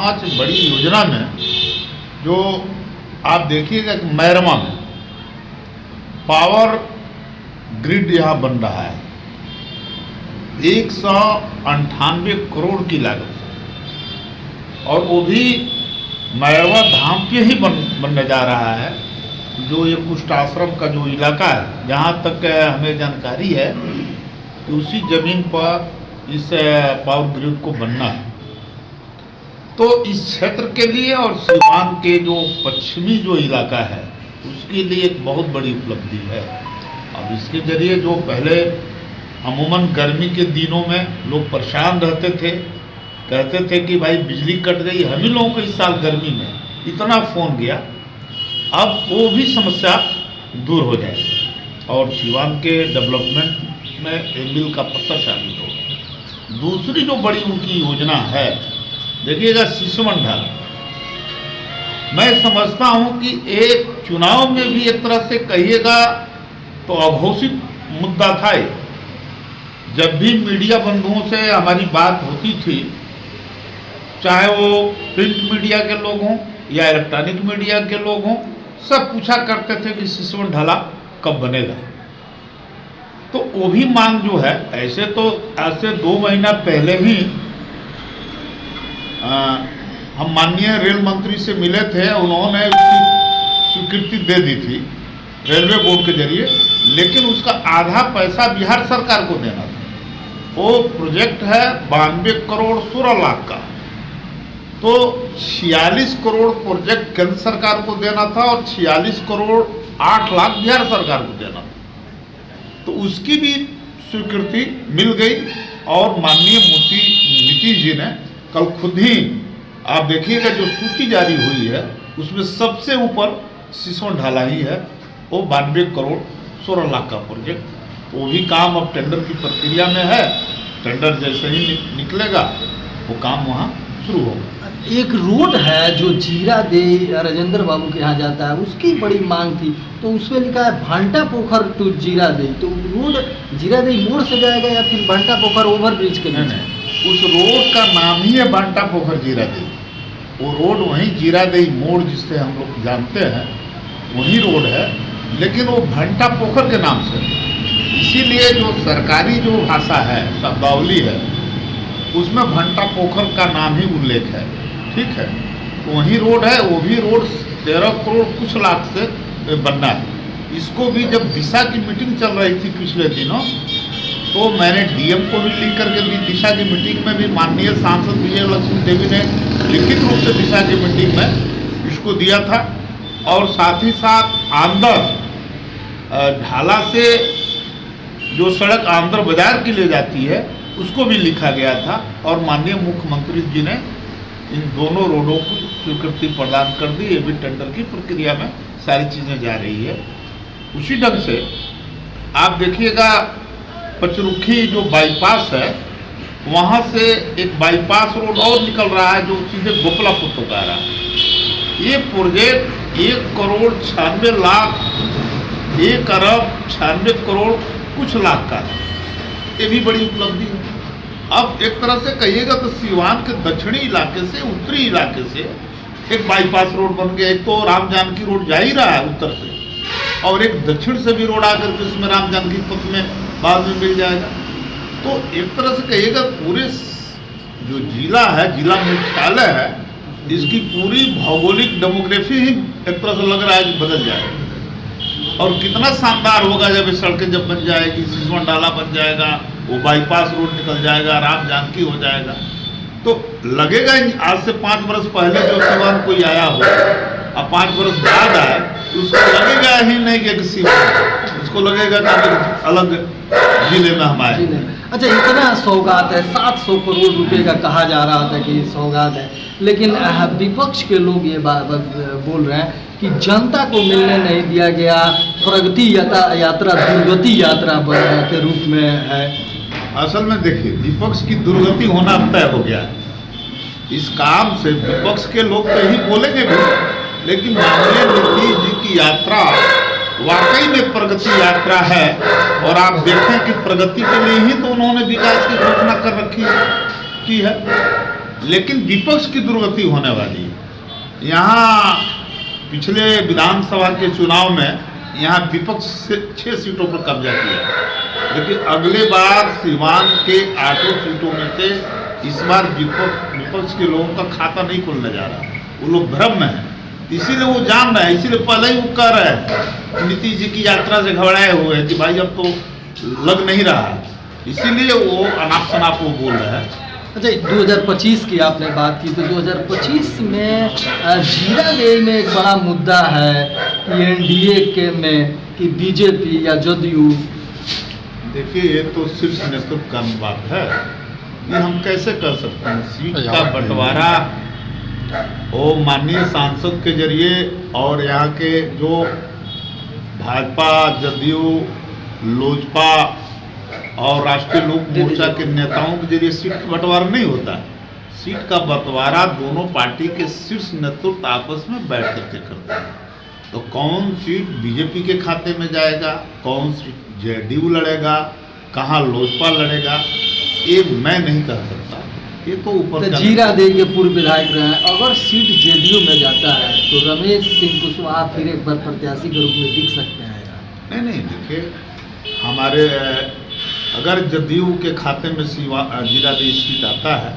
5 बड़ी योजना में जो आप देखिएगा कि मैरमा में पावर ग्रिड यहाँ बन रहा है 198 करोड़ की लागत से, और वो भी मैरवा धाम पे ही बनने जा रहा है। जो ये कुष्ठ आश्रम का जो इलाका है, जहाँ तक हमें जानकारी है कि उसी जमीन पर इस पावर ग्रिड को बनना है। तो इस क्षेत्र के लिए और सीवान के जो पश्चिमी जो इलाका है उसके लिए एक बहुत बड़ी उपलब्धि है। अब इसके जरिए जो पहले अमूमन गर्मी के दिनों में लोग परेशान रहते थे, कहते थे कि भाई बिजली कट गई, हम ही लोगों को इस साल गर्मी में इतना फ़ोन गया, अब वो भी समस्या दूर हो जाए और सीवान के डेवलपमेंट में एमिल का पत्थर शामिल हो। दूसरी जो बड़ी उनकी योजना है, देखिएगा शिशुमन ढाला। मैं समझता हूं कि एक चुनाव में भी एक तरह से कहिएगा तो अघोषित मुद्दा था। जब भी मीडिया बंधुओं से हमारी बात होती थी, चाहे वो प्रिंट मीडिया के लोग हों या इलेक्ट्रॉनिक मीडिया के लोग हों, सब पूछा करते थे कि शिशुमन ढाला कब बनेगा। तो वो भी मांग जो है, ऐसे तो आज से 2 महीना पहले ही हम माननीय रेल मंत्री से मिले थे, उन्होंने उसकी स्वीकृति दे दी थी रेलवे बोर्ड के जरिए, लेकिन उसका आधा पैसा बिहार सरकार को देना था। वो प्रोजेक्ट है 92 करोड़ 16 लाख का, तो 46 करोड़ प्रोजेक्ट केंद्र सरकार को देना था और 46 करोड़ 8 लाख बिहार सरकार को देना था। तो उसकी भी स्वीकृति मिल गई और माननीय नीतीश जी ने कल खुद ही, आप देखिएगा जो सूची जारी हुई है उसमें सबसे ऊपर शिशुमन ढाला ही है। वो 92 करोड़ 16 लाख का प्रोजेक्ट, वो भी काम अब टेंडर की प्रक्रिया में है। टेंडर जैसे ही निकलेगा वो काम वहाँ शुरू होगा। एक रोड है जो जीरा दे राजेंद्र बाबू के यहाँ जाता है, उसकी बड़ी मांग थी, तो उसमें लिखा है भांटा पोखर टू जीरा दे। तो रोड जीरा दे मोड़ से जाएगा या फिर भांटा पोखर ओवर ब्रिज के लिए? उस रोड का नाम ही है भांटा पोखर जीरा दे। वो रोड वहीं जीरा दे मोड़ जिससे हम लोग जानते हैं वही रोड है, लेकिन वो भांटा पोखर के नाम से, इसीलिए जो सरकारी जो भाषा है, शब्दावली है, उसमें भांटा पोखर का नाम ही उल्लेख है। ठीक है, तो वही रोड है। वो भी रोड 13 करोड़ कुछ लाख से बनना है। इसको भी जब दिशा की मीटिंग चल रही थी पिछले दिनों, तो मैंने डीएम को भी लिख करके दी। दिशा की मीटिंग में भी माननीय सांसद विजय लक्ष्मी देवी ने लिखित रूप से दिशा की मीटिंग में इसको दिया था, और साथ ही साथ आंध्र ढाला से जो सड़क आंध्र बाजार की ले जाती है उसको भी लिखा गया था, और माननीय मुख्यमंत्री जी ने इन दोनों रोडों को स्वीकृति प्रदान कर दी। ये भी टेंडर की प्रक्रिया में सारी चीज़ें जा रही है। उसी ढंग से आप देखिएगा पचरुखी जो बाईपास है, वहाँ से एक बाईपास रोड और निकल रहा है जो सीधे गोपलापुर तक आ रहा है। ये प्रोजेक्ट 1 करोड़ 96 लाख 1 अरब 96 करोड़ कुछ लाख का है। ये भी बड़ी उपलब्धि है। अब एक तरह से कहिएगा तो सीवान के दक्षिणी इलाके से उत्तरी इलाके से एक बाईपास रोड बन गया। एक तो राम जानकी रोड जा ही रहा है उत्तर से, और एक दक्षिण से भी रोड आकर के उसमें राम जानकी पथ में बाद में मिल जाएगा। तो एक तरह से कहिएगा पूरे जो जिला है, जिला मुख्यालय है, इसकी पूरी भौगोलिक डेमोग्राफी ही एक तरह से लग रहा है कि बदल जाएगा। और कितना शानदार होगा जब ये सड़कें जब बन जाएगी, शिशुमन ढाला बन जाएगा, वो बाईपास रोड निकल जाएगा, राम जानकी हो जाएगा। तो लगेगा आज से 5 वर्ष पहले जो सीवान कोई आया हो, अब 5 वर्ष बाद आए, उसको लगेगा ही नहीं कि सीवान, उसको लगेगा कि अलग जिले में हम आए। अच्छा, इतना सौगात है, 700 करोड़ रुपए का कहा जा रहा था कि सौगात है, लेकिन विपक्ष के लोग ये बात बोल रहे हैं कि जनता को मिलने नहीं दिया गया, प्रगति यात्रा दुर्गति यात्रा के रूप में है। असल में देखिए, विपक्ष की दुर्गति होना तय हो गया है। इस काम से विपक्ष के लोग तो यही बोलेंगे भी, लेकिन माननीय नीतीश जी की यात्रा वाकई में प्रगति यात्रा है। और आप देखें कि प्रगति के लिए ही तो उन्होंने विकास की घोषणा कर रखी है की है। लेकिन विपक्ष की दुर्गति होने वाली है। यहाँ पिछले विधानसभा के चुनाव में यहाँ विपक्ष से 6 सीटों पर कब्जा किया, लेकिन अगले बार सीवान के 8 सीटों में से इस बार विपक्ष के लोगों का खाता नहीं खुलने जा रहा, वो लोग भ्रम में है। इसीलिए वो जान रहे हैं, इसीलिए पहले ही वो कह रहे हैं, नीतीश जी की यात्रा से घबराए हुए हैं कि भाई अब तो लग नहीं रहा है, इसीलिए वो अनाप शनाप वो बोल रहे हैं। अच्छा, 2025 की आपने बात की, तो 2025 में जीरादेई में एक बड़ा मुद्दा है कि एनडीए के में कि बीजेपी या जदयू। देखिए, ये तो शीर्ष नेतृत्व का बात है, ये हम कैसे कर सकते हैं। सीट का बंटवारा वो माननीय सांसद के जरिए और यहाँ के जो भाजपा, जदयू, लोजपा और राष्ट्रीय लोक मोर्चा के नेताओं के जरिए सीट का बंटवारा नहीं होता है। सीट का बंटवारा दोनों पार्टी के शीर्ष नेतृत्व आपस में बैठ करके करते हैं। तो कौन सीट बीजेपी के खाते में जाएगा, कौन सीट जेडीयू लड़ेगा, कहाँ लोजपा लड़ेगा, ये मैं नहीं कह सकता। ये तो ऊपर तो जीरादेई के पूर्व विधायक रहे हैं, अगर सीट जेडीयू में जाता है तो रमेश सिंह कुशवाहा फिर एक बार प्रत्याशी के रूप में दिख सकते हैं। नहीं, देखिए, हमारे अगर जदयू के खाते में जीरादेई सीट आता है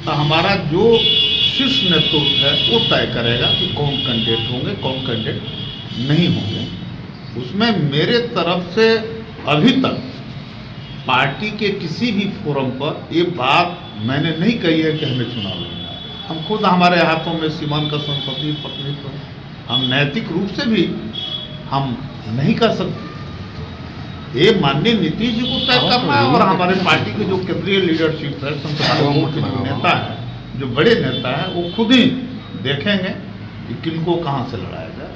तो हमारा जो शीर्ष नेतृत्व है वो तय करेगा कि कौन कैंडिडेट होंगे, कौन कैंडिडेट नहीं होंगे। उसमें मेरे तरफ से अभी तक पार्टी के किसी भी फोरम पर ये बात मैंने नहीं कही है कि हमें चुनाव लड़ना है। हम खुद, हमारे हाथों में सीमान का संसदीय प्रतिनिधित्व है, हम नैतिक रूप से भी हम नहीं कर सकते। ये माननीय नीतीश जी को तय करना है और हमारे पार्टी के जो केंद्रीय लीडरशिप है, संसदीय के जो नेता है, जो बड़े नेता है, वो खुद ही देखेंगे कि किनको कहाँ से लड़ाया जाए।